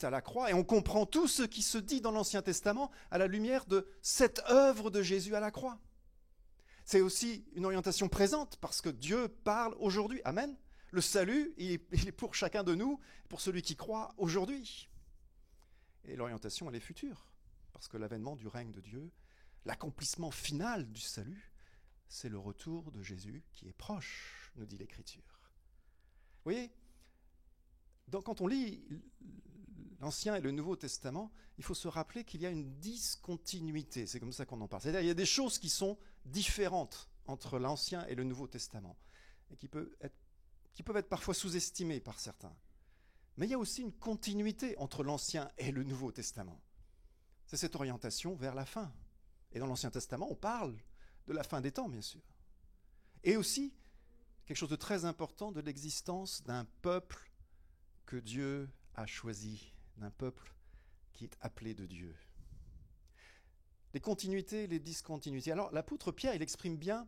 à la croix, et on comprend tout ce qui se dit dans l'Ancien Testament à la lumière de cette œuvre de Jésus à la croix. C'est aussi une orientation présente, parce que Dieu parle aujourd'hui. Amen. Le salut, il est pour chacun de nous, pour celui qui croit aujourd'hui. Et l'orientation, elle est future, parce que l'avènement du règne de Dieu, l'accomplissement final du salut, c'est le retour de Jésus qui est proche, nous dit l'Écriture. Vous voyez, quand on lit l'Ancien et le Nouveau Testament, il faut se rappeler qu'il y a une discontinuité, c'est comme ça qu'on en parle. C'est-à-dire qu'il y a des choses qui sont différentes entre l'Ancien et le Nouveau Testament, et qui peuvent être parfois sous-estimées par certains. Mais il y a aussi une continuité entre l'Ancien et le Nouveau Testament. C'est cette orientation vers la fin. Et dans l'Ancien Testament, on parle de la fin des temps, bien sûr. Et aussi, quelque chose de très important, de l'existence d'un peuple que Dieu a choisi, d'un peuple qui est appelé de Dieu. Les continuités, les discontinuités. Alors, l'apôtre Pierre, il exprime bien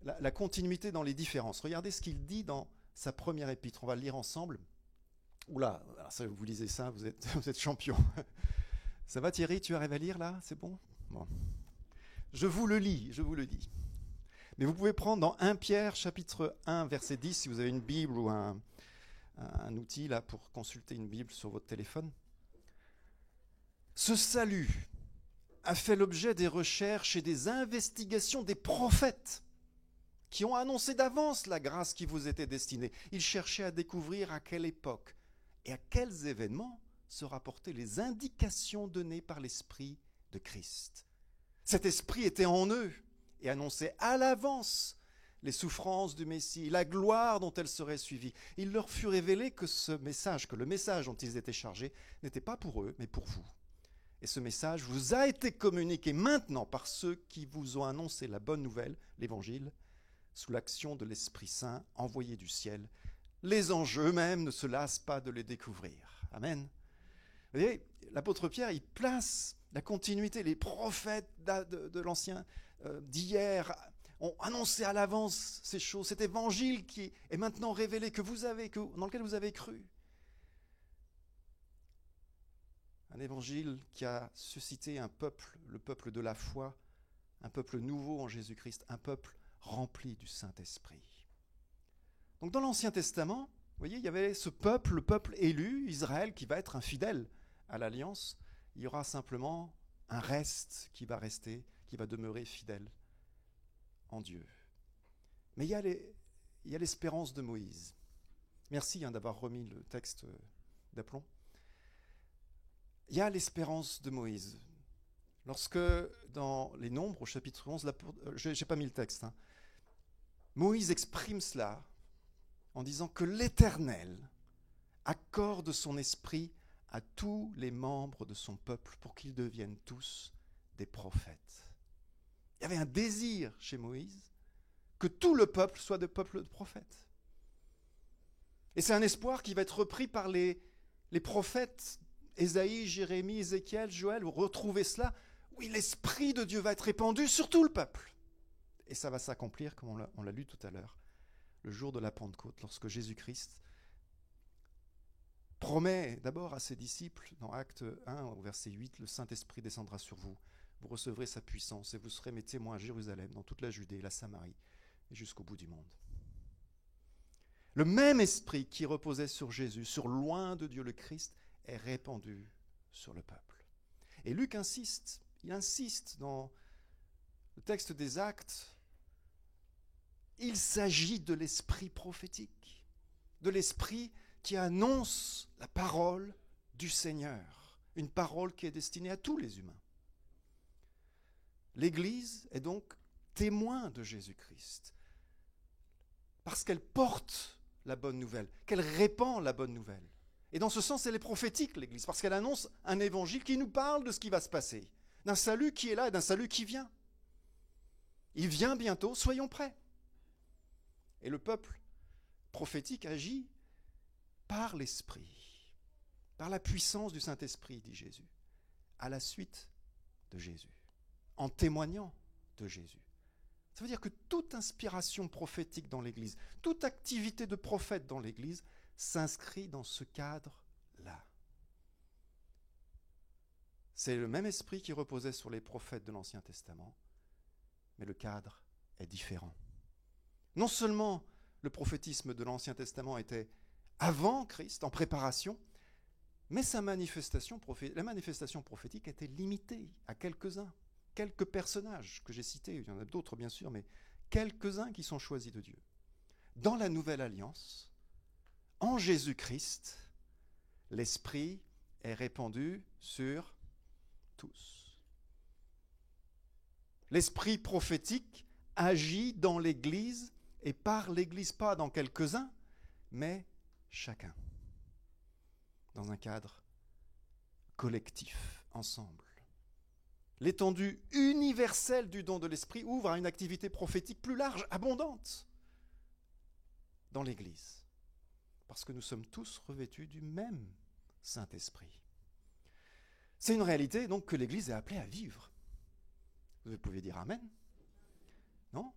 la continuité dans les différences. Regardez ce qu'il dit dans sa première épître. On va le lire ensemble. Oula, ça, vous lisez ça, vous êtes champion. Ça va Thierry, tu arrives à lire là? C'est bon? Bon. Je vous le dis. Mais vous pouvez prendre dans 1 Pierre, chapitre 1, verset 10, si vous avez une Bible ou un outil là pour consulter une Bible sur votre téléphone. Ce salut a fait l'objet des recherches et des investigations des prophètes qui ont annoncé d'avance la grâce qui vous était destinée. Ils cherchaient à découvrir à quelle époque et à quels événements se rapportaient les indications données par l'Esprit de Christ. Cet Esprit était en eux et annonçait à l'avance les souffrances du Messie, la gloire dont elles seraient suivies. Il leur fut révélé que le message dont ils étaient chargés, n'était pas pour eux, mais pour vous. Et ce message vous a été communiqué maintenant par ceux qui vous ont annoncé la bonne nouvelle, l'Évangile, sous l'action de l'Esprit Saint envoyé du ciel. Les anges eux-mêmes ne se lassent pas de les découvrir. Amen. Vous voyez, l'apôtre Pierre, il place la continuité. Les prophètes de l'Ancien, d'hier, ont annoncé à l'avance ces choses. Cet évangile qui est maintenant révélé, dans lequel vous avez cru. Un évangile qui a suscité un peuple, le peuple de la foi, un peuple nouveau en Jésus-Christ, un peuple rempli du Saint-Esprit. Donc dans l'Ancien Testament, vous voyez, il y avait ce peuple, le peuple élu, Israël, qui va être infidèle à l'alliance. Il y aura simplement un reste qui va rester, qui va demeurer fidèle en Dieu. Mais il y a l'espérance de Moïse. Merci d'avoir remis le texte d'aplomb. Il y a l'espérance de Moïse. Lorsque, dans les Nombres, au chapitre 11, je n'ai pas mis le texte, Moïse exprime cela en disant que l'Éternel accorde son esprit à tous les membres de son peuple pour qu'ils deviennent tous des prophètes. Il y avait un désir chez Moïse que tout le peuple soit des peuples de prophètes. Et c'est un espoir qui va être repris par les prophètes Ésaïe, Jérémie, Ézéchiel, Joël. Vous retrouvez cela. Oui, l'Esprit de Dieu va être répandu sur tout le peuple. Et ça va s'accomplir, comme on l'a lu tout à l'heure, le jour de la Pentecôte, lorsque Jésus-Christ promet d'abord à ses disciples, dans Acte 1, au verset 8, « Le Saint-Esprit descendra sur vous. Vous recevrez sa puissance et vous serez mes témoins à Jérusalem, dans toute la Judée, la Samarie et jusqu'au bout du monde. » Le même esprit qui reposait sur Jésus, sur loin de Dieu le Christ, est répandu sur le peuple. Et Luc insiste dans le texte des Actes, il s'agit de l'esprit prophétique, de l'esprit qui annonce la parole du Seigneur, une parole qui est destinée à tous les humains. L'Église est donc témoin de Jésus-Christ, parce qu'elle porte la bonne nouvelle, qu'elle répand la bonne nouvelle. Et dans ce sens, elle est prophétique, l'Église, parce qu'elle annonce un évangile qui nous parle de ce qui va se passer, d'un salut qui est là et d'un salut qui vient. Il vient bientôt, soyons prêts. Et le peuple prophétique agit par l'Esprit, par la puissance du Saint-Esprit, dit Jésus, à la suite de Jésus, en témoignant de Jésus. Ça veut dire que toute inspiration prophétique dans l'Église, toute activité de prophète dans l'Église s'inscrit dans ce cadre-là. C'est le même esprit qui reposait sur les prophètes de l'Ancien Testament, mais le cadre est différent. Non seulement le prophétisme de l'Ancien Testament était avant Christ, en préparation, mais la manifestation prophétique était limitée à quelques-uns, quelques personnages que j'ai cités, il y en a d'autres bien sûr, mais quelques-uns qui sont choisis de Dieu. Dans la Nouvelle Alliance, en Jésus-Christ, l'Esprit est répandu sur tous. L'Esprit prophétique agit dans l'Église et par l'Église, pas dans quelques-uns, mais chacun, dans un cadre collectif, ensemble. L'étendue universelle du don de l'Esprit ouvre à une activité prophétique plus large, abondante, dans l'Église, parce que nous sommes tous revêtus du même Saint-Esprit. C'est une réalité donc que l'Église est appelée à vivre. Vous pouvez dire Amen? Non?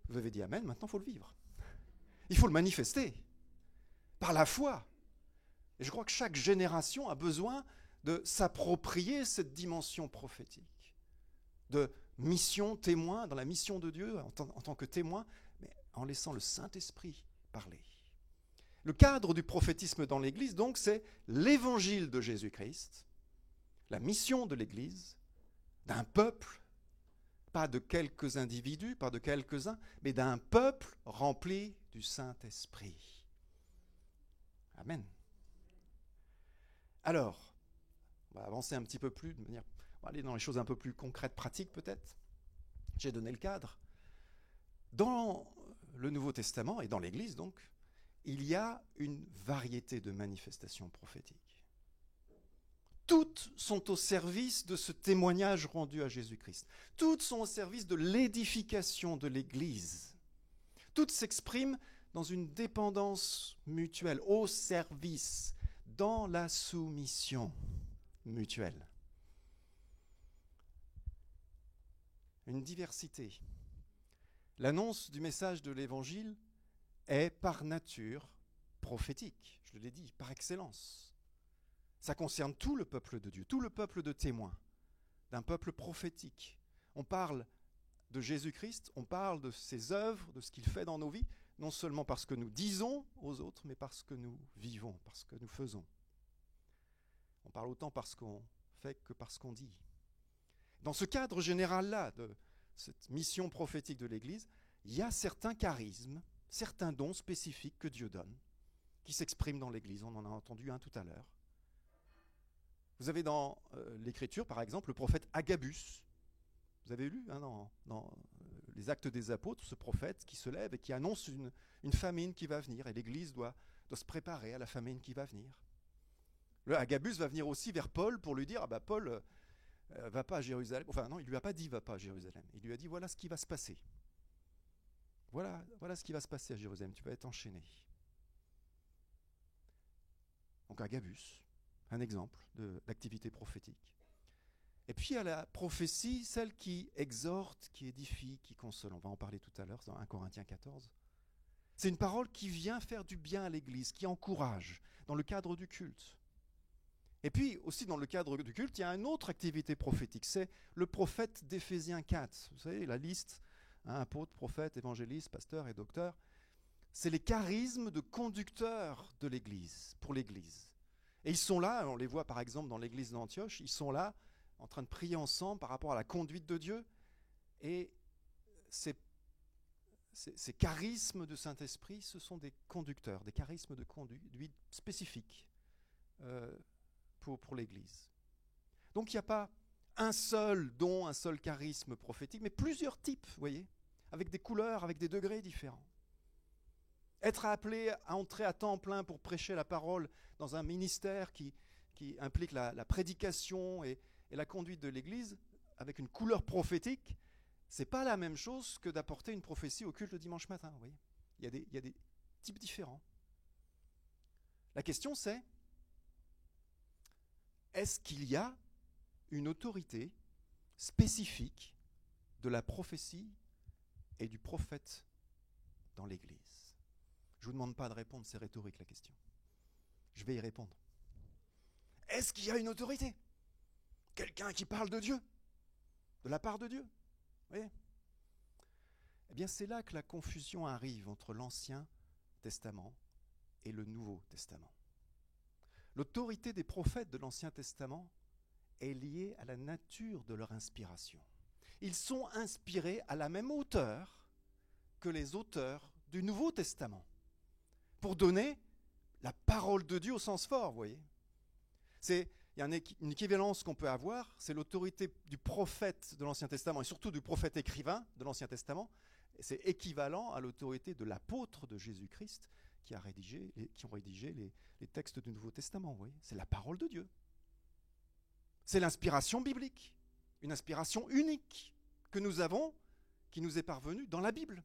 Vous avez dit Amen, maintenant il faut le vivre. Il faut le manifester par la foi. Et je crois que chaque génération a besoin de s'approprier cette dimension prophétique, de mission témoin, dans la mission de Dieu en tant que témoin, mais en laissant le Saint-Esprit parler. Le cadre du prophétisme dans l'Église, donc, c'est l'évangile de Jésus-Christ, la mission de l'Église, d'un peuple, pas de quelques individus, pas de quelques-uns, mais d'un peuple rempli du Saint-Esprit. Amen. Alors, on va avancer un petit peu plus, on va aller dans les choses un peu plus concrètes, pratiques peut-être. J'ai donné le cadre. Dans le Nouveau Testament, et dans l'Église donc, il y a une variété de manifestations prophétiques. Toutes sont au service de ce témoignage rendu à Jésus-Christ. Toutes sont au service de l'édification de l'Église. Toutes s'expriment dans une dépendance mutuelle, au service, dans la soumission mutuelle. Une diversité. L'annonce du message de l'Évangile est par nature prophétique, je l'ai dit, par excellence. Ça concerne tout le peuple de Dieu, tout le peuple de témoins, d'un peuple prophétique. On parle de Jésus-Christ, on parle de ses œuvres, de ce qu'il fait dans nos vies, non seulement parce que nous disons aux autres, mais parce que nous vivons, parce que nous faisons. On parle autant parce qu'on fait que parce qu'on dit. Dans ce cadre général-là, de cette mission prophétique de l'Église, il y a certains charismes, certains dons spécifiques que Dieu donne, qui s'expriment dans l'Église. On en a entendu un tout à l'heure. Vous avez dans l'Écriture, par exemple, le prophète Agabus. Vous avez lu dans les Actes des Apôtres, ce prophète qui se lève et qui annonce une famine qui va venir. Et l'Église doit se préparer à la famine qui va venir. Le Agabus va venir aussi vers Paul pour lui dire, Paul, va pas à Jérusalem. Enfin non, il lui a pas dit, va pas à Jérusalem. Il lui a dit, voilà ce qui va se passer. Voilà ce qui va se passer à Jérusalem. Tu vas être enchaîné. Donc Agabus, un exemple d'activité prophétique. Et puis il y a la prophétie, celle qui exhorte, qui édifie, qui console. On va en parler tout à l'heure dans 1 Corinthiens 14. C'est une parole qui vient faire du bien à l'Église, qui encourage dans le cadre du culte. Et puis aussi dans le cadre du culte, il y a une autre activité prophétique, c'est le prophète d'Éphésiens 4. Vous savez, la liste, apôtre, prophète, évangéliste, pasteur et docteur. C'est les charismes de conducteurs de l'Église, pour l'Église. Et ils sont là, on les voit par exemple dans l'église d'Antioche, ils sont là en train de prier ensemble par rapport à la conduite de Dieu. Et ces charismes de Saint-Esprit, ce sont des conducteurs, des charismes de conduite spécifiques pour l'Église. Donc il n'y a pas un seul don, un seul charisme prophétique, mais plusieurs types, vous voyez, avec des couleurs, avec des degrés différents. Être appelé à entrer à temps plein pour prêcher la parole dans un ministère qui implique la prédication et la conduite de l'Église, avec une couleur prophétique, ce n'est pas la même chose que d'apporter une prophétie au culte le dimanche matin. Vous voyez, il y a des types différents. La question c'est, est-ce qu'il y a une autorité spécifique de la prophétie et du prophète dans l'Église? Je ne vous demande pas de répondre, c'est rhétorique la question. Je vais y répondre. Est-ce qu'il y a une autorité? quelqu'un qui parle de Dieu, de la part de Dieu. Vous voyez ? Eh bien, c'est là que la confusion arrive entre l'Ancien Testament et le Nouveau Testament. L'autorité des prophètes de l'Ancien Testament est liée à la nature de leur inspiration. Ils sont inspirés à la même hauteur que les auteurs du Nouveau Testament, pour donner la parole de Dieu au sens fort, vous voyez. Il y a une équivalence qu'on peut avoir, c'est l'autorité du prophète de l'Ancien Testament, et surtout du prophète écrivain de l'Ancien Testament, et c'est équivalent à l'autorité de l'apôtre de Jésus-Christ qui ont rédigé les textes du Nouveau Testament, vous voyez. C'est la parole de Dieu. C'est l'inspiration biblique, une inspiration unique que nous avons, qui nous est parvenue dans la Bible.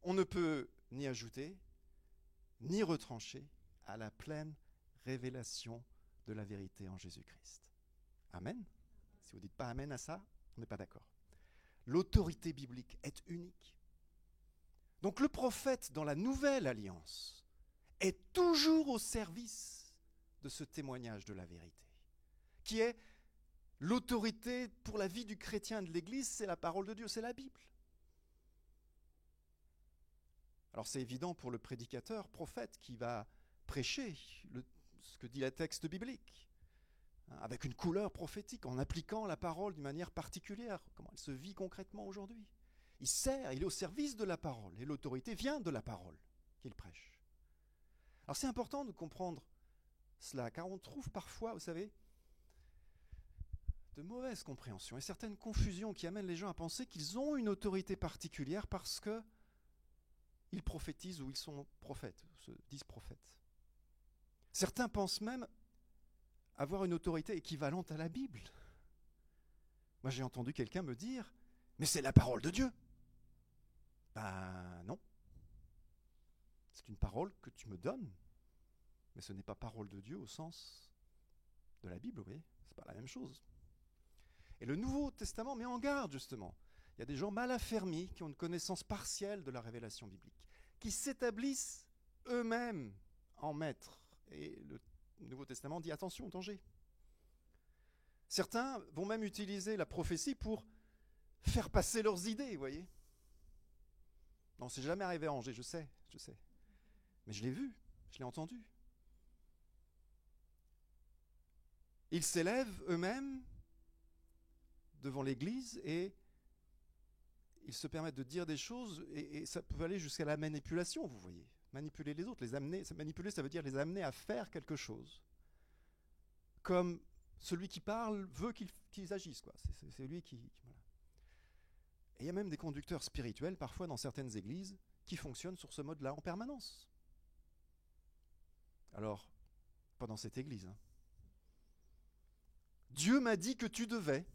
On ne peut ni ajouter, ni retrancher à la pleine révélation de la vérité en Jésus-Christ. Amen. Si vous ne dites pas amen à ça, on n'est pas d'accord. L'autorité biblique est unique. Donc le prophète dans la Nouvelle Alliance est toujours au service de ce témoignage de la vérité, qui est l'autorité pour la vie du chrétien de l'Église, c'est la parole de Dieu, c'est la Bible. Alors c'est évident pour le prédicateur, prophète, qui va prêcher ce que dit le texte biblique, avec une couleur prophétique, en appliquant la parole d'une manière particulière, comment elle se vit concrètement aujourd'hui. Il est au service de la parole, et l'autorité vient de la parole qu'il prêche. Alors c'est important de comprendre cela, car on trouve parfois, vous savez, de mauvaises compréhensions et certaines confusions qui amènent les gens à penser qu'ils ont une autorité particulière parce qu'ils prophétisent ou ils sont prophètes, ou se disent prophètes. Certains pensent même avoir une autorité équivalente à la Bible. Moi, j'ai entendu quelqu'un me dire « Mais c'est la parole de Dieu !» Ben non. C'est une parole que tu me donnes, mais ce n'est pas parole de Dieu au sens de la Bible, vous voyez. C'est pas la même chose. Et le Nouveau Testament met en garde, justement. Il y a des gens mal affermis qui ont une connaissance partielle de la révélation biblique, qui s'établissent eux-mêmes en maîtres. Et le Nouveau Testament dit attention, danger. Certains vont même utiliser la prophétie pour faire passer leurs idées, vous voyez. Non, c'est jamais arrivé à Angers, je sais. Mais je l'ai vu, je l'ai entendu. Ils s'élèvent eux-mêmes devant l'Église et ils se permettent de dire des choses et ça peut aller jusqu'à la manipulation, vous voyez. Manipuler les autres, les amener. Manipuler, ça veut dire les amener à faire quelque chose. Comme celui qui parle veut qu'ils agissent, quoi. C'est lui qui voilà. Et il y a même des conducteurs spirituels, parfois dans certaines églises, qui fonctionnent sur ce mode-là en permanence. Alors, pas dans cette église. Hein. Dieu m'a dit que tu devais.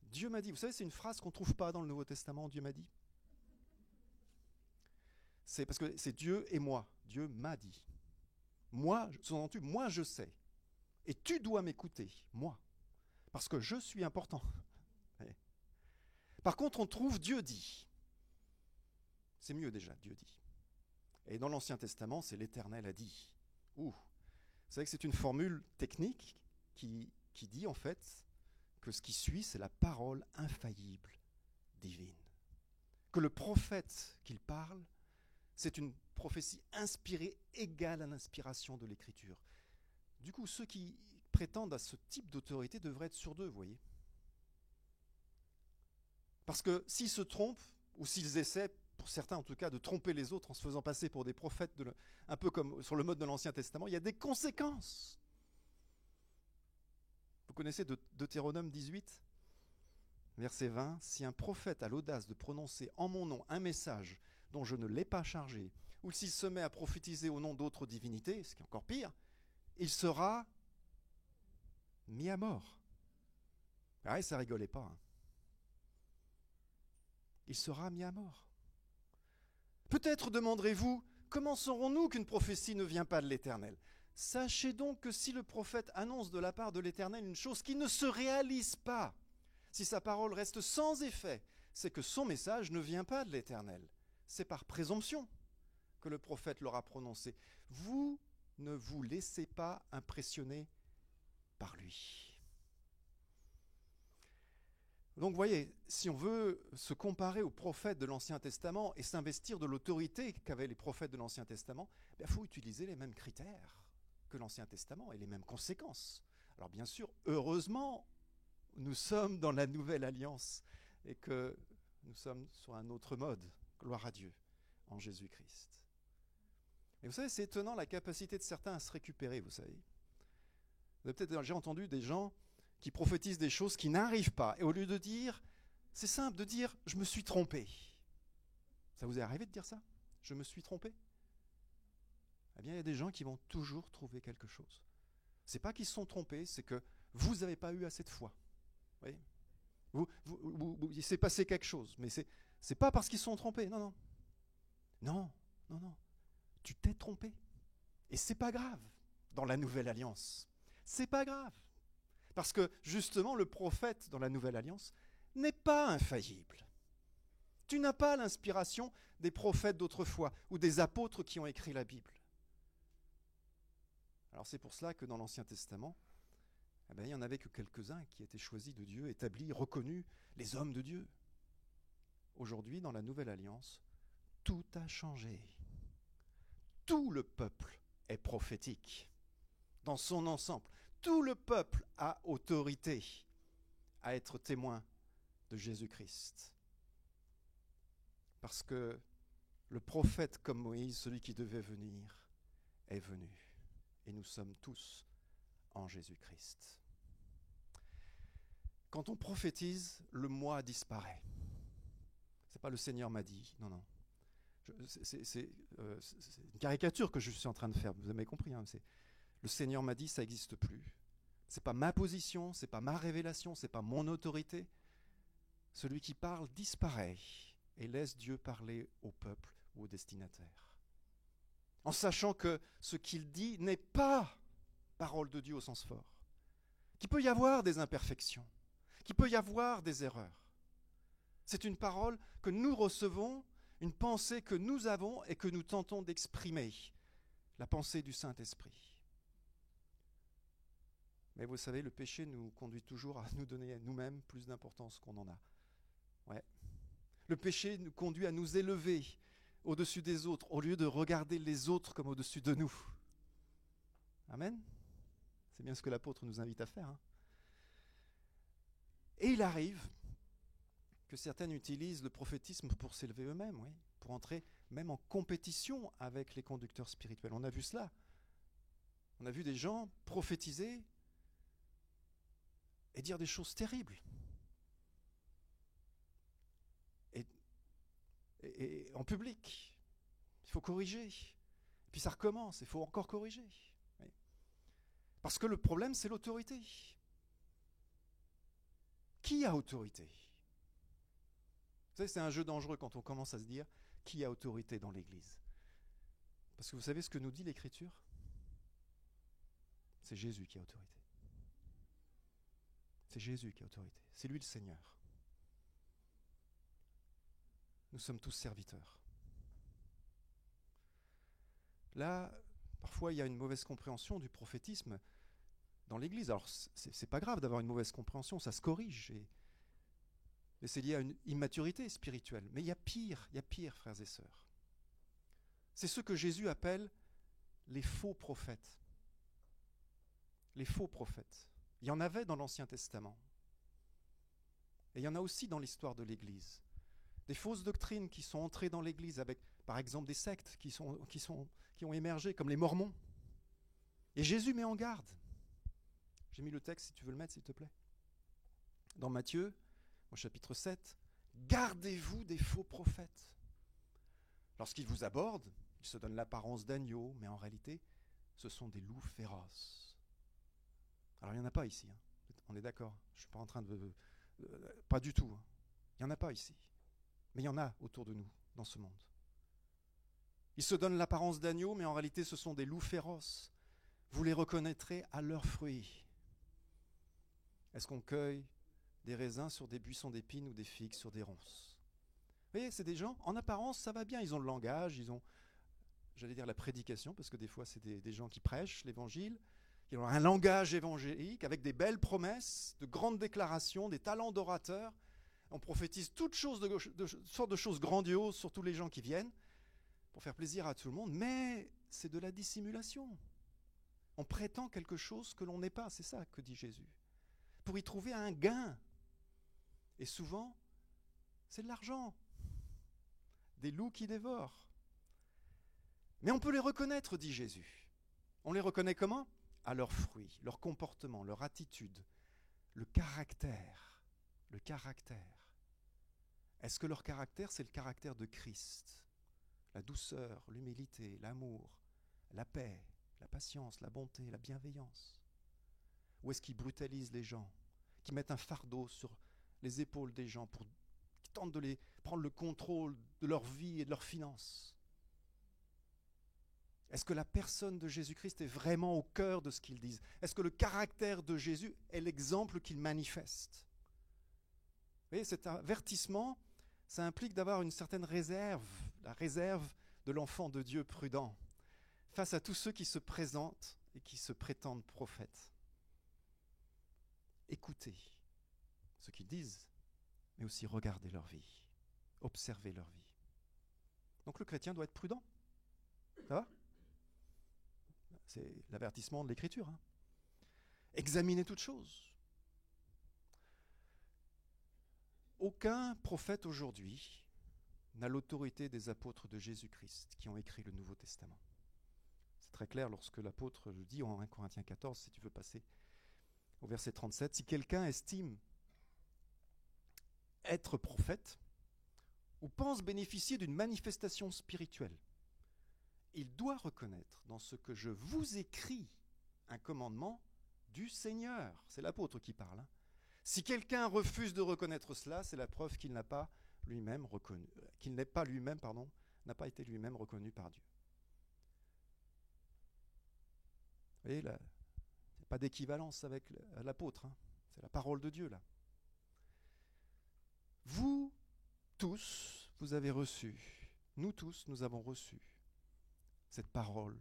Dieu m'a dit. Vous savez, c'est une phrase qu'on ne trouve pas dans le Nouveau Testament, Dieu m'a dit. C'est parce que c'est Dieu et moi. Dieu m'a dit. Moi, sous-entendu, moi je sais. Et tu dois m'écouter, moi. Parce que je suis important. Par contre, on trouve Dieu dit. C'est mieux déjà, Dieu dit. Et dans l'Ancien Testament, c'est l'Éternel a dit. Vous savez que c'est une formule technique qui dit en fait que ce qui suit, c'est la parole infaillible divine. Que le prophète qu'il parle, c'est une prophétie inspirée égale à l'inspiration de l'Écriture. Du coup, ceux qui prétendent à ce type d'autorité devraient être sûrs d'eux, vous voyez. Parce que s'ils se trompent, ou s'ils essaient, pour certains en tout cas, de tromper les autres en se faisant passer pour des prophètes, un peu comme sur le mode de l'Ancien Testament, il y a des conséquences. Vous connaissez Deutéronome 18, verset 20. « Si un prophète a l'audace de prononcer en mon nom un message dont je ne l'ai pas chargé, ou s'il se met à prophétiser au nom d'autres divinités, ce qui est encore pire, il sera mis à mort. » Ah oui, ça rigolait pas. Hein. Il sera mis à mort. Peut-être demanderez-vous, comment saurons-nous qu'une prophétie ne vient pas de l'Éternel ? Sachez donc que si le prophète annonce de la part de l'Éternel une chose qui ne se réalise pas, si sa parole reste sans effet, c'est que son message ne vient pas de l'Éternel. C'est par présomption que le prophète l'aura prononcé. Vous ne vous laissez pas impressionner par lui. Donc vous voyez, si on veut se comparer aux prophètes de l'Ancien Testament et s'investir de l'autorité qu'avaient les prophètes de l'Ancien Testament, il faut utiliser les mêmes critères que l'Ancien Testament et les mêmes conséquences. Alors bien sûr, heureusement, nous sommes dans la nouvelle alliance et que nous sommes sur un autre mode, gloire à Dieu, en Jésus-Christ. Et vous savez, c'est étonnant la capacité de certains à se récupérer, vous savez. Vous avez peut-être déjà entendu des gens qui prophétisent des choses qui n'arrivent pas. Et au lieu de dire, c'est simple de dire, je me suis trompé. Ça vous est arrivé de dire ça? Je me suis trompé? Eh bien, il y a des gens qui vont toujours trouver quelque chose. C'est pas qu'ils se sont trompés, c'est que vous n'avez pas eu assez de foi. Vous voyez, il s'est passé quelque chose, mais c'est pas parce qu'ils se sont trompés. Non. Tu t'es trompé. Et c'est pas grave dans la nouvelle alliance. C'est pas grave. Parce que justement, le prophète dans la nouvelle alliance n'est pas infaillible. Tu n'as pas l'inspiration des prophètes d'autrefois ou des apôtres qui ont écrit la Bible. Alors c'est pour cela que dans l'Ancien Testament, il n'y en avait que quelques-uns qui étaient choisis de Dieu, établis, reconnus, les hommes de Dieu. Aujourd'hui, dans la Nouvelle Alliance, tout a changé. Tout le peuple est prophétique, dans son ensemble. Tout le peuple a autorité à être témoin de Jésus-Christ. Parce que le prophète comme Moïse, celui qui devait venir, est venu. Et nous sommes tous en Jésus-Christ. Quand on prophétise, le moi disparaît. C'est pas le Seigneur m'a dit, non. C'est une caricature que je suis en train de faire, vous avez compris. Le Seigneur m'a dit, ça n'existe plus. C'est pas ma position, c'est pas ma révélation, c'est pas mon autorité. Celui qui parle disparaît et laisse Dieu parler au peuple ou au destinataire. En sachant que ce qu'il dit n'est pas parole de Dieu au sens fort, qu'il peut y avoir des imperfections, qu'il peut y avoir des erreurs. C'est une parole que nous recevons, une pensée que nous avons et que nous tentons d'exprimer, la pensée du Saint-Esprit. Mais vous savez, le péché nous conduit toujours à nous donner à nous-mêmes plus d'importance qu'on en a. Ouais. Le péché nous conduit à nous élever au-dessus des autres, au lieu de regarder les autres comme au-dessus de nous. Amen. C'est bien ce que l'apôtre nous invite à faire. Et il arrive que certaines utilisent le prophétisme pour s'élever eux-mêmes, oui, pour entrer même en compétition avec les conducteurs spirituels. On a vu cela. On a vu des gens prophétiser et dire des choses terribles. Et en public, il faut corriger. Et puis ça recommence, il faut encore corriger. Oui. Parce que le problème, c'est l'autorité. Qui a autorité? Vous savez, c'est un jeu dangereux quand on commence à se dire qui a autorité dans l'Église. Parce que vous savez ce que nous dit l'Écriture? C'est Jésus qui a autorité. C'est Jésus qui a autorité. C'est lui le Seigneur. Nous sommes tous serviteurs. Là, parfois, il y a une mauvaise compréhension du prophétisme dans l'Église. Alors, c'est pas grave d'avoir une mauvaise compréhension, ça se corrige. Et c'est lié à une immaturité spirituelle. Mais il y a pire, frères et sœurs. C'est ce que Jésus appelle les faux prophètes. Les faux prophètes. Il y en avait dans l'Ancien Testament. Et il y en a aussi dans l'histoire de l'Église. Des fausses doctrines qui sont entrées dans l'Église avec, par exemple, des sectes qui ont émergé, comme les Mormons. Et Jésus met en garde. J'ai mis le texte, si tu veux le mettre, s'il te plaît. Dans Matthieu, au chapitre 7, « Gardez-vous des faux prophètes. Lorsqu'ils vous abordent, ils se donnent l'apparence d'agneaux, mais en réalité, ce sont des loups féroces. » Alors, il n'y en a pas ici. On est d'accord. Je ne suis pas en train de... pas du tout. Il n'y en a pas ici. Mais il y en a autour de nous, dans ce monde. Ils se donnent l'apparence d'agneaux, mais en réalité, ce sont des loups féroces. Vous les reconnaîtrez à leurs fruits. Est-ce qu'on cueille des raisins sur des buissons d'épines ou des figues sur des ronces? Vous voyez, c'est des gens, en apparence, ça va bien. Ils ont le langage, ils ont, j'allais dire la prédication, parce que des fois, c'est des gens qui prêchent l'évangile. qui ont un langage évangélique avec des belles promesses, de grandes déclarations, des talents d'orateur. On prophétise toutes sortes de choses grandioses sur tous les gens qui viennent pour faire plaisir à tout le monde, mais c'est de la dissimulation. On prétend quelque chose que l'on n'est pas, c'est ça que dit Jésus, pour y trouver un gain. Et souvent, c'est de l'argent, des loups qui dévorent. Mais on peut les reconnaître, dit Jésus. On les reconnaît comment ? À leurs fruits, leur comportement, leur attitude, le caractère. Le caractère. Est-ce que leur caractère, c'est le caractère de Christ ? La douceur, l'humilité, l'amour, la paix, la patience, la bonté, la bienveillance. Ou est-ce qu'ils brutalisent les gens, qui mettent un fardeau sur les épaules des gens, qui tentent de prendre le contrôle de leur vie et de leurs finances ? Est-ce que la personne de Jésus-Christ est vraiment au cœur de ce qu'ils disent ? Est-ce que le caractère de Jésus est l'exemple qu'il manifeste ? Vous voyez, cet avertissement, ça implique d'avoir une certaine réserve, la réserve de l'enfant de Dieu prudent, face à tous ceux qui se présentent et qui se prétendent prophètes. Écoutez ce qu'ils disent, mais aussi regardez leur vie, observez leur vie. Donc le chrétien doit être prudent. Ça va ? C'est l'avertissement de l'Écriture. Examinez toutes choses. Aucun prophète aujourd'hui n'a l'autorité des apôtres de Jésus-Christ qui ont écrit le Nouveau Testament. C'est très clair lorsque l'apôtre le dit en 1 Corinthiens 14, si tu veux passer au verset 37. Si quelqu'un estime être prophète ou pense bénéficier d'une manifestation spirituelle, il doit reconnaître dans ce que je vous écris un commandement du Seigneur. C'est l'apôtre qui parle. Si quelqu'un refuse de reconnaître cela, c'est la preuve qu'il n'a pas lui-même reconnu, n'a pas été lui-même reconnu par Dieu. Vous voyez, là, il n'y a pas d'équivalence avec l'apôtre. C'est la parole de Dieu, là. Vous tous, vous avez reçu, nous tous, nous avons reçu cette parole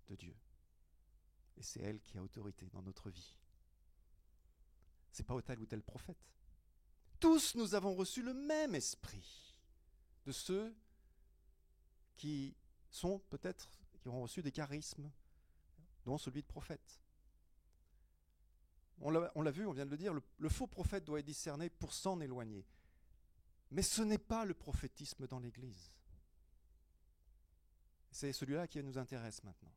de Dieu. Et c'est elle qui a autorité dans notre vie. Ce n'est pas tel ou tel prophète. Tous nous avons reçu le même esprit de ceux qui sont peut-être, qui ont reçu des charismes, dont celui de prophète. On l'a vu, on vient de le dire, le faux prophète doit être discerné pour s'en éloigner. Mais ce n'est pas le prophétisme dans l'Église. C'est celui-là qui nous intéresse maintenant.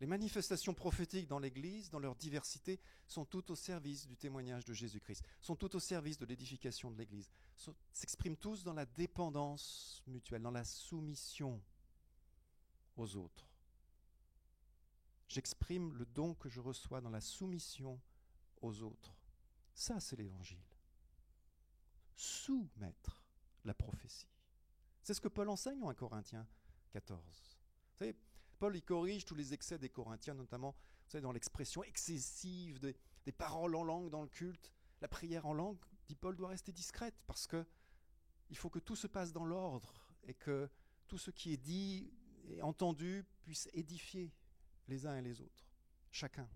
Les manifestations prophétiques dans l'Église, dans leur diversité, sont toutes au service du témoignage de Jésus-Christ, sont toutes au service de l'édification de l'Église, s'expriment tous dans la dépendance mutuelle, dans la soumission aux autres. J'exprime le don que je reçois dans la soumission aux autres. Ça, c'est l'Évangile. Soumettre la prophétie. C'est ce que Paul enseigne en 1 Corinthiens 14. Vous savez, Paul, il corrige tous les excès des Corinthiens, notamment vous savez, dans l'expression excessive des paroles en langue dans le culte. La prière en langue, dit Paul, doit rester discrète parce qu'il faut que tout se passe dans l'ordre et que tout ce qui est dit et entendu puisse édifier les uns et les autres, chacun.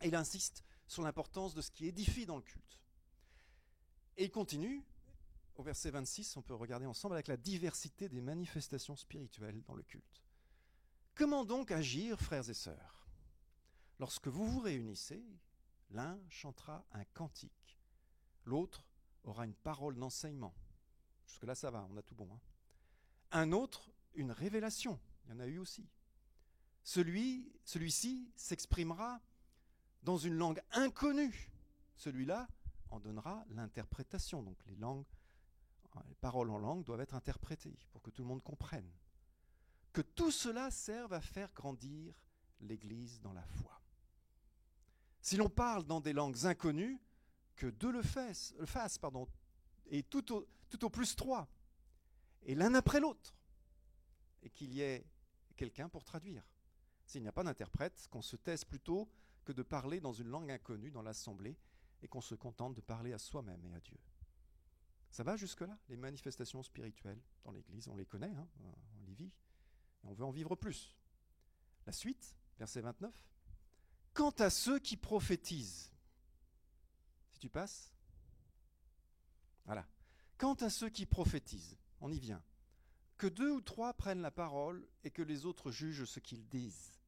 Et il insiste sur l'importance de ce qui édifie dans le culte. Et il continue, au verset 26, on peut regarder ensemble, avec la diversité des manifestations spirituelles dans le culte. Comment donc agir, frères et sœurs ? Lorsque vous vous réunissez, l'un chantera un cantique, l'autre aura une parole d'enseignement. Jusque-là, ça va, on a tout bon. Un autre, une révélation, il y en a eu aussi. Celui-ci s'exprimera dans une langue inconnue. Celui-là en donnera l'interprétation. Donc les paroles en langue doivent être interprétées pour que tout le monde comprenne. Que tout cela serve à faire grandir l'Église dans la foi. Si l'on parle dans des langues inconnues, que deux le fassent, et tout au plus 3, et l'un après l'autre, et qu'il y ait quelqu'un pour traduire. S'il n'y a pas d'interprète, qu'on se taise plutôt que de parler dans une langue inconnue dans l'assemblée, et qu'on se contente de parler à soi-même et à Dieu. Ça va jusque-là, les manifestations spirituelles dans l'Église, on les connaît, on les vit, et on veut en vivre plus. La suite, verset 29. Quant à ceux qui prophétisent, si tu passes, voilà. Quant à ceux qui prophétisent, on y vient, que 2 ou 3 prennent la parole et que les autres jugent ce qu'ils disent.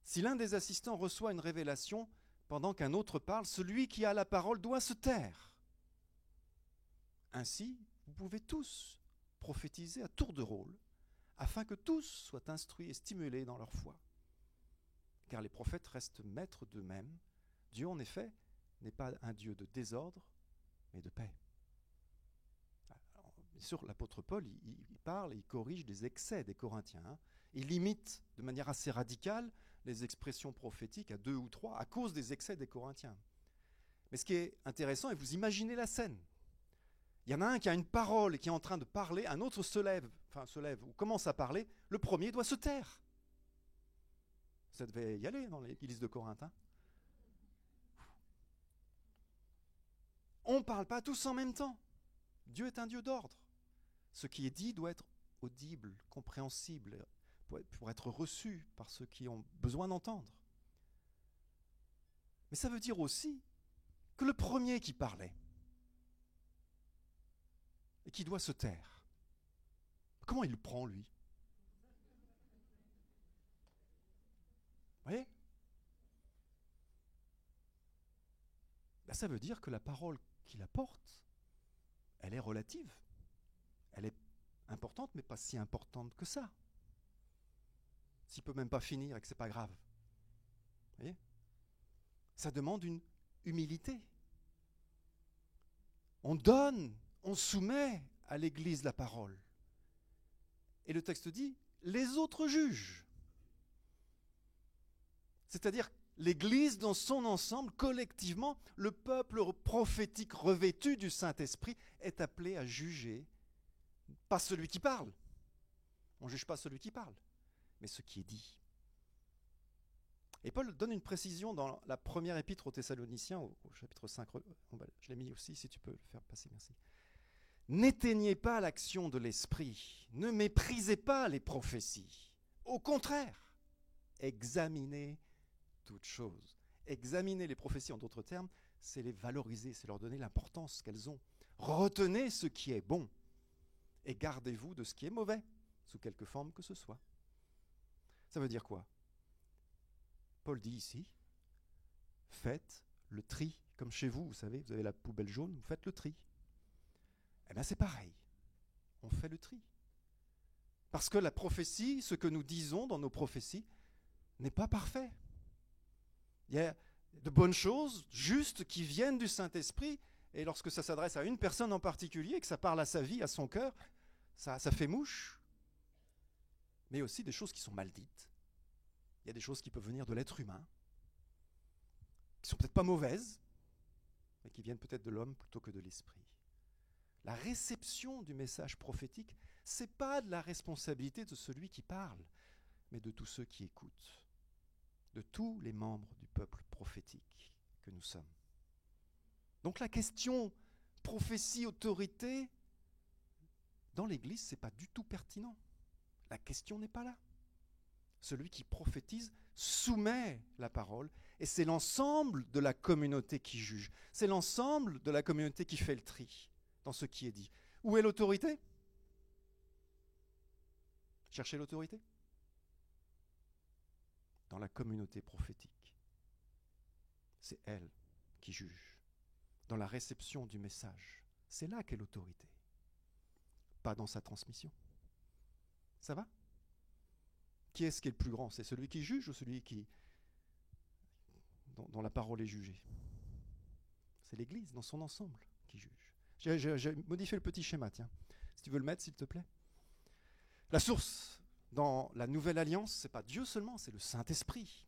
Si l'un des assistants reçoit une révélation pendant qu'un autre parle, celui qui a la parole doit se taire. Ainsi, vous pouvez tous prophétiser à tour de rôle, afin que tous soient instruits et stimulés dans leur foi. Car les prophètes restent maîtres d'eux-mêmes. Dieu, en effet, n'est pas un Dieu de désordre, mais de paix. Alors, bien sûr, l'apôtre Paul, il parle et il corrige des excès des Corinthiens. Il limite de manière assez radicale les expressions prophétiques à 2 ou 3 à cause des excès des Corinthiens. Mais ce qui est intéressant, et vous imaginez la scène, il y en a un qui a une parole et qui est en train de parler, un autre se lève ou commence à parler, le premier doit se taire. Ça devait y aller dans l'église de Corinthe. On ne parle pas tous en même temps. Dieu est un Dieu d'ordre. Ce qui est dit doit être audible, compréhensible, pour être reçu par ceux qui ont besoin d'entendre. Mais ça veut dire aussi que le premier qui parlait et qui doit se taire, comment il le prend, lui? Vous voyez? Ben, ça veut dire que la parole qu'il apporte, elle est relative. Elle est importante, mais pas si importante que ça. S'il ne peut même pas finir et que ce n'est pas grave. Vous voyez? Ça demande une humilité. On donne, on soumet à l'Église la parole. Et le texte dit, les autres jugent. C'est-à-dire l'Église dans son ensemble, collectivement, le peuple prophétique revêtu du Saint-Esprit est appelé à juger, pas celui qui parle. On ne juge pas celui qui parle, mais ce qui est dit. Et Paul donne une précision dans la première épître aux Thessaloniciens, au chapitre 5, je l'ai mis aussi, si tu peux le faire passer, merci. N'éteignez pas l'action de l'esprit, ne méprisez pas les prophéties. Au contraire, examinez toutes choses. Examiner les prophéties, en d'autres termes, c'est les valoriser, c'est leur donner l'importance qu'elles ont. Retenez ce qui est bon et gardez-vous de ce qui est mauvais, sous quelque forme que ce soit. Ça veut dire quoi? Paul dit ici, faites le tri. Comme chez vous, vous savez, vous avez la poubelle jaune, vous faites le tri. Eh bien, c'est pareil. On fait le tri. Parce que la prophétie, ce que nous disons dans nos prophéties, n'est pas parfait. Il y a de bonnes choses, justes, qui viennent du Saint-Esprit, et lorsque ça s'adresse à une personne en particulier, que ça parle à sa vie, à son cœur, ça fait mouche. Mais aussi des choses qui sont mal dites. Il y a des choses qui peuvent venir de l'être humain, qui sont peut-être pas mauvaises, mais qui viennent peut-être de l'homme plutôt que de l'esprit. La réception du message prophétique, c'est pas de la responsabilité de celui qui parle, mais de tous ceux qui écoutent, de tous les membres du peuple prophétique que nous sommes. Donc la question prophétie, autorité, dans l'Église, c'est pas du tout pertinent. La question n'est pas là. Celui qui prophétise soumet la parole, et c'est l'ensemble de la communauté qui juge. C'est l'ensemble de la communauté qui fait le tri dans ce qui est dit. Où est l'autorité? Cherchez l'autorité? Dans la communauté prophétique. C'est elle qui juge. Dans la réception du message. C'est là qu'est l'autorité. Pas dans sa transmission. Ça va? Qui est-ce qui est le plus grand? C'est celui qui juge ou celui dont la parole est jugée? C'est l'Église dans son ensemble qui juge. J'ai modifié le petit schéma, tiens. Si tu veux le mettre, s'il te plaît. La source dans la Nouvelle Alliance, c'est pas Dieu seulement, c'est le Saint-Esprit.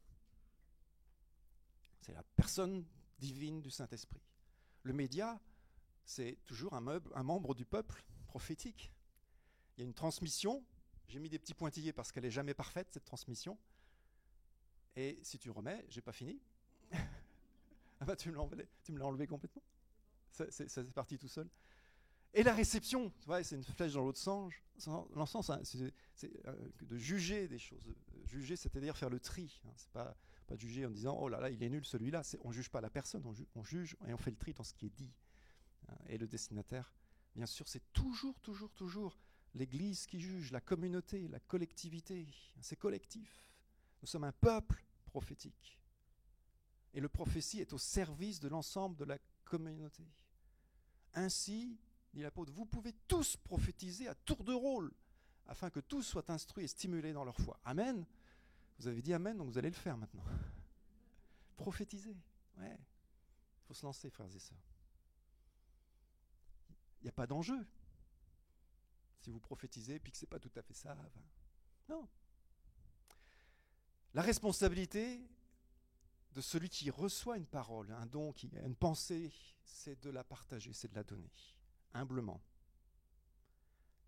C'est la personne divine du Saint-Esprit. Le média, c'est toujours un membre du peuple prophétique. Il y a une transmission. J'ai mis des petits pointillés parce qu'elle n'est jamais parfaite, cette transmission. Et si tu remets, j'ai pas fini. Ah bah tu me l'as enlevé complètement. C'est parti tout seul. Et la réception, ouais, c'est une flèche dans l'autre sens. Dans le sens, hein, c'est de juger des choses. Juger, c'est-à-dire faire le tri. Hein. C'est pas de juger en disant oh là là, il est nul celui-là. On ne juge pas la personne, on juge et on fait le tri dans ce qui est dit. Hein. Et le destinataire, bien sûr, c'est toujours l'Église qui juge, la communauté, la collectivité. C'est collectif. Nous sommes un peuple prophétique. Et le prophétie est au service de l'ensemble de la communauté. Ainsi, dit l'apôtre, vous pouvez tous prophétiser à tour de rôle, afin que tous soient instruits et stimulés dans leur foi. Amen. Vous avez dit amen, donc vous allez le faire maintenant. Prophétiser, ouais. Il faut se lancer, frères et sœurs. Il n'y a pas d'enjeu. Si vous prophétisez et puis que ce n'est pas tout à fait ça, enfin, non. La responsabilité de celui qui reçoit une parole, un don, une pensée, c'est de la partager, c'est de la donner, humblement.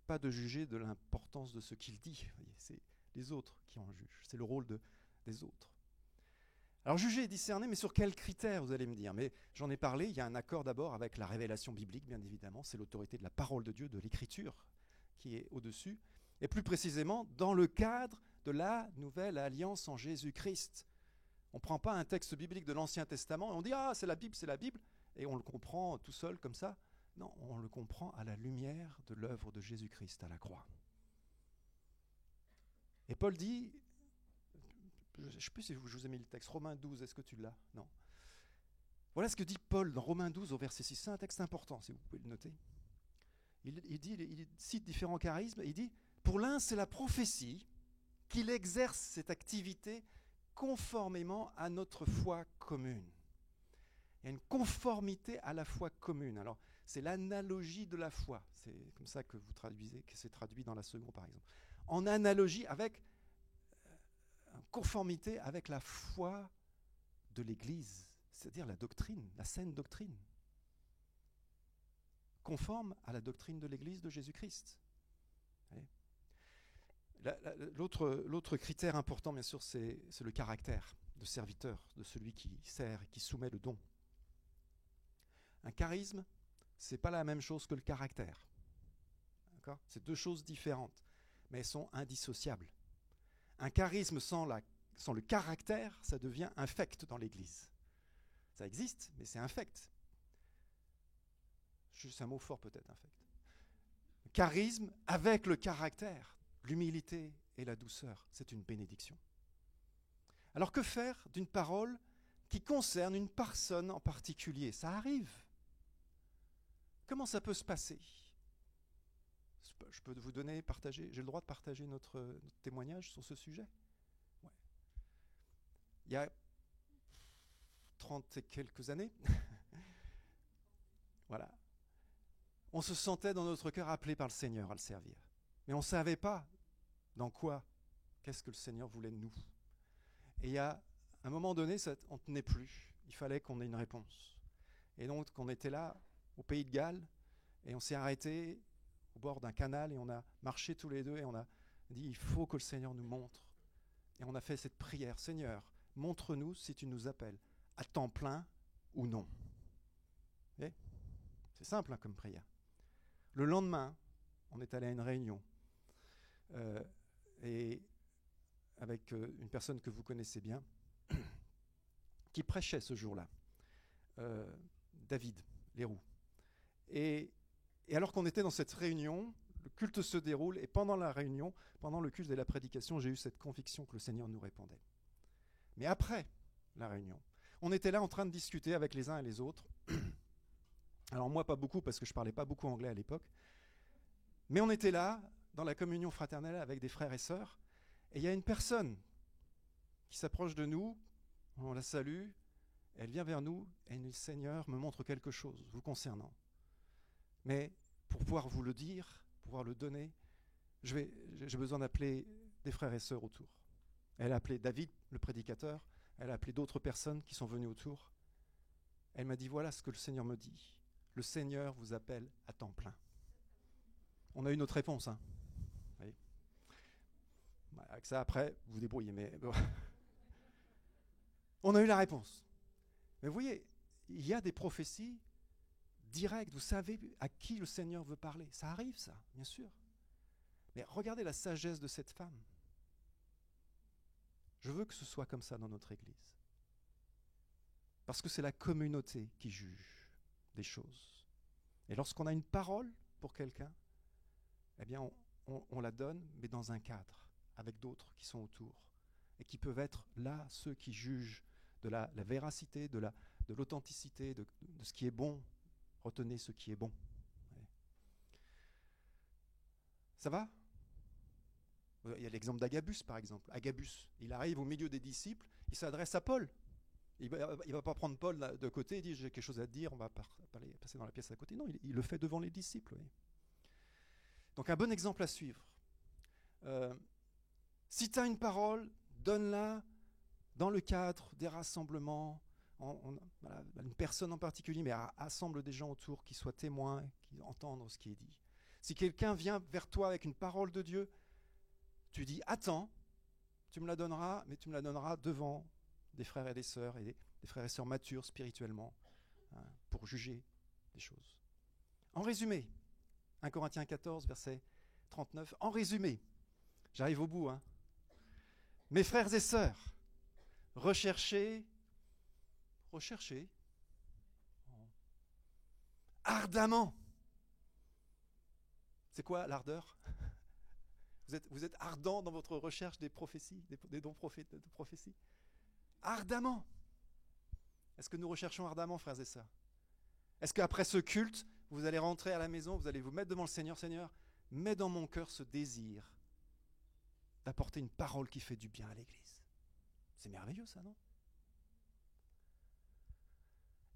Pas de juger de l'importance de ce qu'il dit. Voyez, c'est les autres qui en jugent. C'est le rôle des autres. Alors juger et discerner, mais sur quels critères, vous allez me dire? Mais j'en ai parlé, il y a un accord d'abord avec la révélation biblique, bien évidemment. C'est l'autorité de la parole de Dieu, de l'Écriture, qui est au-dessus. Et plus précisément, dans le cadre de la nouvelle alliance en Jésus-Christ. On ne prend pas un texte biblique de l'Ancien Testament et on dit « Ah, c'est la Bible », et on le comprend tout seul comme ça. Non, on le comprend à la lumière de l'œuvre de Jésus-Christ à la croix. Et Paul dit, je ne sais plus si je vous ai mis le texte, Romains 12, est-ce que tu l'as? Non. Voilà ce que dit Paul dans Romains 12 au verset 6. C'est un texte important, si vous pouvez le noter. Il cite différents charismes, et il dit « Pour l'un, c'est la prophétie, qu'il exerce cette activité conformément à notre foi commune. » Il y a une conformité à la foi commune. Alors, c'est l'analogie de la foi. C'est comme ça que vous traduisez, que c'est traduit dans la seconde, par exemple. En analogie avec, en conformité avec la foi de l'Église, c'est-à-dire la doctrine, la saine doctrine. Conforme à la doctrine de l'Église de Jésus-Christ. L'autre critère important, bien sûr, c'est le caractère de serviteur, de celui qui sert et qui soumet le don. Un charisme, ce n'est pas la même chose que le caractère. D'accord ? C'est deux choses différentes, mais elles sont indissociables. Un charisme sans le caractère, ça devient infect dans l'Église. Ça existe, mais c'est infect. C'est un mot fort peut-être, infect. Charisme avec le caractère, l'humilité et la douceur, c'est une bénédiction. Alors que faire d'une parole qui concerne une personne en particulier? Ça arrive. Comment ça peut se passer? Je peux vous donner, partager, j'ai le droit de partager notre témoignage sur ce sujet? Ouais. Il y a 30 et quelques années, voilà, on se sentait dans notre cœur appelé par le Seigneur à le servir. Mais on ne savait pas dans quoi, qu'est-ce que le Seigneur voulait de nous. Et il y a un moment donné, on ne tenait plus. Il fallait qu'on ait une réponse. Et donc, on était là, au Pays de Galles, et on s'est arrêté au bord d'un canal, et on a marché tous les deux, et on a dit, il faut que le Seigneur nous montre. Et on a fait cette prière, Seigneur, montre-nous si tu nous appelles, à temps plein ou non. Et c'est simple hein, comme prière. Le lendemain, on est allé à une réunion, et avec une personne que vous connaissez bien, qui prêchait ce jour-là, David Leroux. Et alors qu'on était dans cette réunion, le culte se déroule, et pendant la réunion, pendant le culte et la prédication, j'ai eu cette conviction que le Seigneur nous répondait. Mais après la réunion, on était là en train de discuter avec les uns et les autres. Alors moi, pas beaucoup, parce que je ne parlais pas beaucoup anglais à l'époque, mais on était là, dans la communion fraternelle avec des frères et sœurs, et il y a une personne qui s'approche de nous, on la salue, elle vient vers nous, et elle dit, Seigneur me montre quelque chose vous concernant. Mais pour pouvoir vous le dire, pouvoir le donner, j'ai besoin d'appeler des frères et sœurs autour. Elle a appelé David, le prédicateur, elle a appelé d'autres personnes qui sont venues autour. Elle m'a dit, voilà ce que le Seigneur me dit. Le Seigneur vous appelle à temps plein. On a eu notre réponse. Hein. Oui. Avec ça, après, vous vous débrouillez. Mais bon. On a eu la réponse. Mais vous voyez, il y a des prophéties direct, vous savez à qui le Seigneur veut parler. Ça arrive, ça, bien sûr. Mais regardez la sagesse de cette femme. Je veux que ce soit comme ça dans notre Église. Parce que c'est la communauté qui juge des choses. Et lorsqu'on a une parole pour quelqu'un, eh bien on la donne, mais dans un cadre, avec d'autres qui sont autour, et qui peuvent être là ceux qui jugent de la véracité, de l'authenticité, de ce qui est bon. Retenez ce qui est bon. Ça va ? Il y a l'exemple d'Agabus, par exemple. Agabus, il arrive au milieu des disciples, il s'adresse à Paul. Il ne va pas prendre Paul de côté et dire « j'ai quelque chose à te dire, on va passer dans la pièce à côté ». Non, il le fait devant les disciples. Oui. Donc un bon exemple à suivre. Si tu as une parole, donne-la dans le cadre des rassemblements, voilà, une personne en particulier, mais assemble des gens autour qui soient témoins, qui entendent ce qui est dit. Si quelqu'un vient vers toi avec une parole de Dieu, tu dis « attends, tu me la donneras, mais tu me la donneras devant des frères et des sœurs, et des frères et sœurs matures spirituellement, hein, pour juger des choses. » En résumé, 1 Corinthiens 14, verset 39, en résumé, j'arrive au bout, hein. Mes frères et sœurs, recherchez ardemment. C'est quoi l'ardeur ? Vous êtes ardent dans votre recherche des prophéties, des dons de prophétie. Ardemment. Est-ce que nous recherchons ardemment, frères et sœurs ? Est-ce qu'après ce culte, vous allez rentrer à la maison, vous allez vous mettre devant le Seigneur, Seigneur, mets dans mon cœur ce désir d'apporter une parole qui fait du bien à l'Église. C'est merveilleux ça, non ?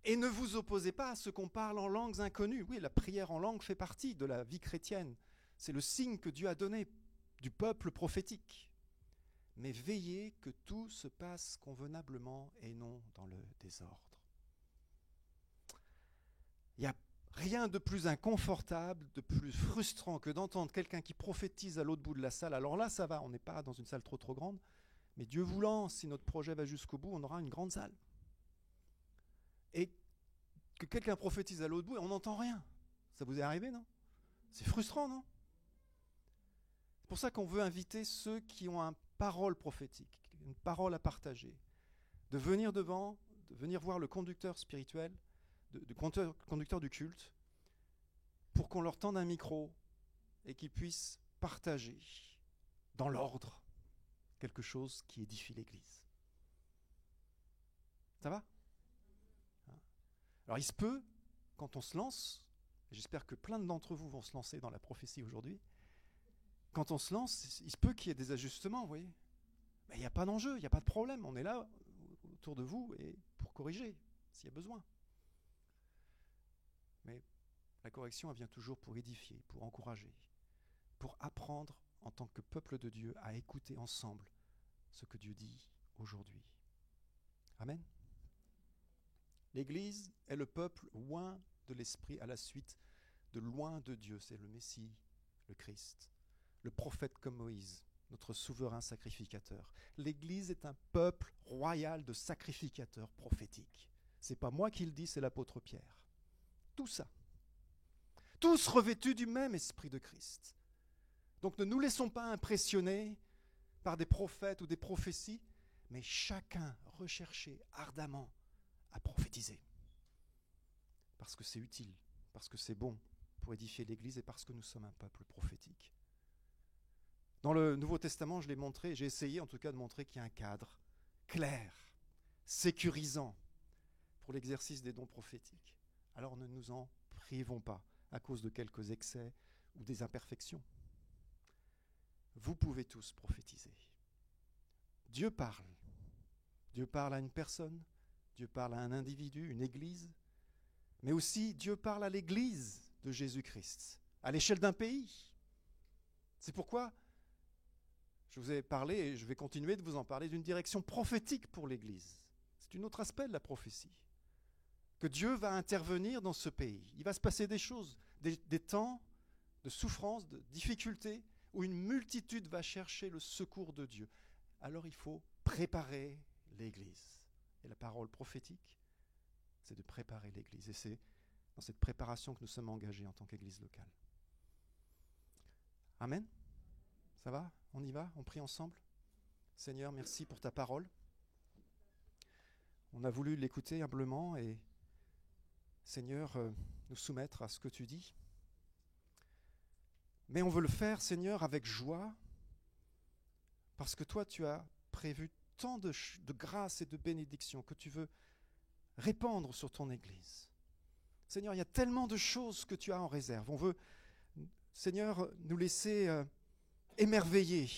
Et ne vous opposez pas à ce qu'on parle en langues inconnues. Oui, la prière en langue fait partie de la vie chrétienne. C'est le signe que Dieu a donné du peuple prophétique. Mais veillez que tout se passe convenablement et non dans le désordre. Il n'y a rien de plus inconfortable, de plus frustrant que d'entendre quelqu'un qui prophétise à l'autre bout de la salle. Alors là, ça va, on n'est pas dans une salle trop grande, mais Dieu voulant, si notre projet va jusqu'au bout, on aura une grande salle. Et que quelqu'un prophétise à l'autre bout et on n'entend rien. Ça vous est arrivé, non ? C'est frustrant, non ? C'est pour ça qu'on veut inviter ceux qui ont une parole prophétique, une parole à partager, de venir devant, de venir voir le conducteur spirituel, le conducteur du culte, pour qu'on leur tende un micro et qu'ils puissent partager dans l'ordre quelque chose qui édifie l'Église. Ça va ? Alors il se peut, quand on se lance, et j'espère que plein d'entre vous vont se lancer dans la prophétie aujourd'hui, quand on se lance, il se peut qu'il y ait des ajustements, vous voyez. Mais il n'y a pas d'enjeu, il n'y a pas de problème, on est là autour de vous et pour corriger s'il y a besoin. Mais la correction, elle vient toujours pour édifier, pour encourager, pour apprendre en tant que peuple de Dieu à écouter ensemble ce que Dieu dit aujourd'hui. Amen. L'Église est le peuple loin de l'Esprit à la suite de loin de Dieu. C'est le Messie, le Christ, le prophète comme Moïse, notre souverain sacrificateur. L'Église est un peuple royal de sacrificateurs prophétiques. Ce n'est pas moi qui le dis, c'est l'apôtre Pierre. Tout ça. Tous revêtus du même esprit de Christ. Donc ne nous laissons pas impressionner par des prophètes ou des prophéties, mais chacun rechercher ardemment à prophétiser. Parce que c'est utile, parce que c'est bon pour édifier l'Église et parce que nous sommes un peuple prophétique. Dans le Nouveau Testament, je l'ai montré, j'ai essayé en tout cas de montrer qu'il y a un cadre clair, sécurisant pour l'exercice des dons prophétiques. Alors ne nous en privons pas à cause de quelques excès ou des imperfections. Vous pouvez tous prophétiser. Dieu parle. Dieu parle à une personne, Dieu parle à un individu, une église, mais aussi Dieu parle à l'église de Jésus-Christ, à l'échelle d'un pays. C'est pourquoi je vous ai parlé, et je vais continuer de vous en parler, d'une direction prophétique pour l'église. C'est un autre aspect de la prophétie. Que Dieu va intervenir dans ce pays. Il va se passer des choses, des temps de souffrance, de difficultés, où une multitude va chercher le secours de Dieu. Alors il faut préparer l'Église. Et la parole prophétique, c'est de préparer l'Église. Et c'est dans cette préparation que nous sommes engagés en tant qu'Église locale. Amen. Ça va? On y va? On prie ensemble? Seigneur, merci pour ta parole. On a voulu l'écouter humblement et, Seigneur, nous soumettre à ce que tu dis. Mais on veut le faire, Seigneur, avec joie, parce que toi, tu as prévu tant de grâce et de bénédictions que tu veux répandre sur ton Église. Seigneur, il y a tellement de choses que tu as en réserve. On veut, Seigneur, nous laisser émerveiller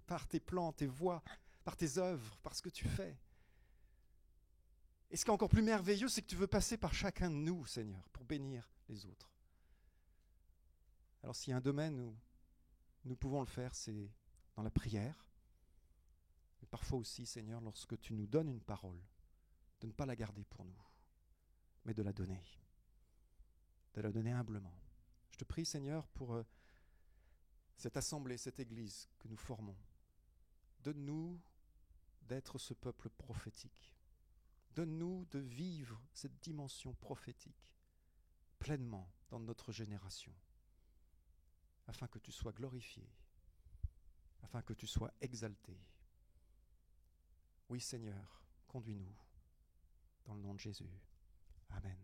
par tes plans, tes voies, par tes œuvres, par ce que tu fais. Et ce qui est encore plus merveilleux, c'est que tu veux passer par chacun de nous, Seigneur, pour bénir les autres. Alors s'il y a un domaine où nous pouvons le faire, c'est dans la prière. Mais parfois aussi, Seigneur, lorsque tu nous donnes une parole, de ne pas la garder pour nous, mais de la donner humblement. Je te prie, Seigneur, pour cette assemblée, cette Église que nous formons. Donne-nous d'être ce peuple prophétique. Donne-nous de vivre cette dimension prophétique pleinement dans notre génération, afin que tu sois glorifié, afin que tu sois exalté. Oui, Seigneur, conduis-nous dans le nom de Jésus. Amen.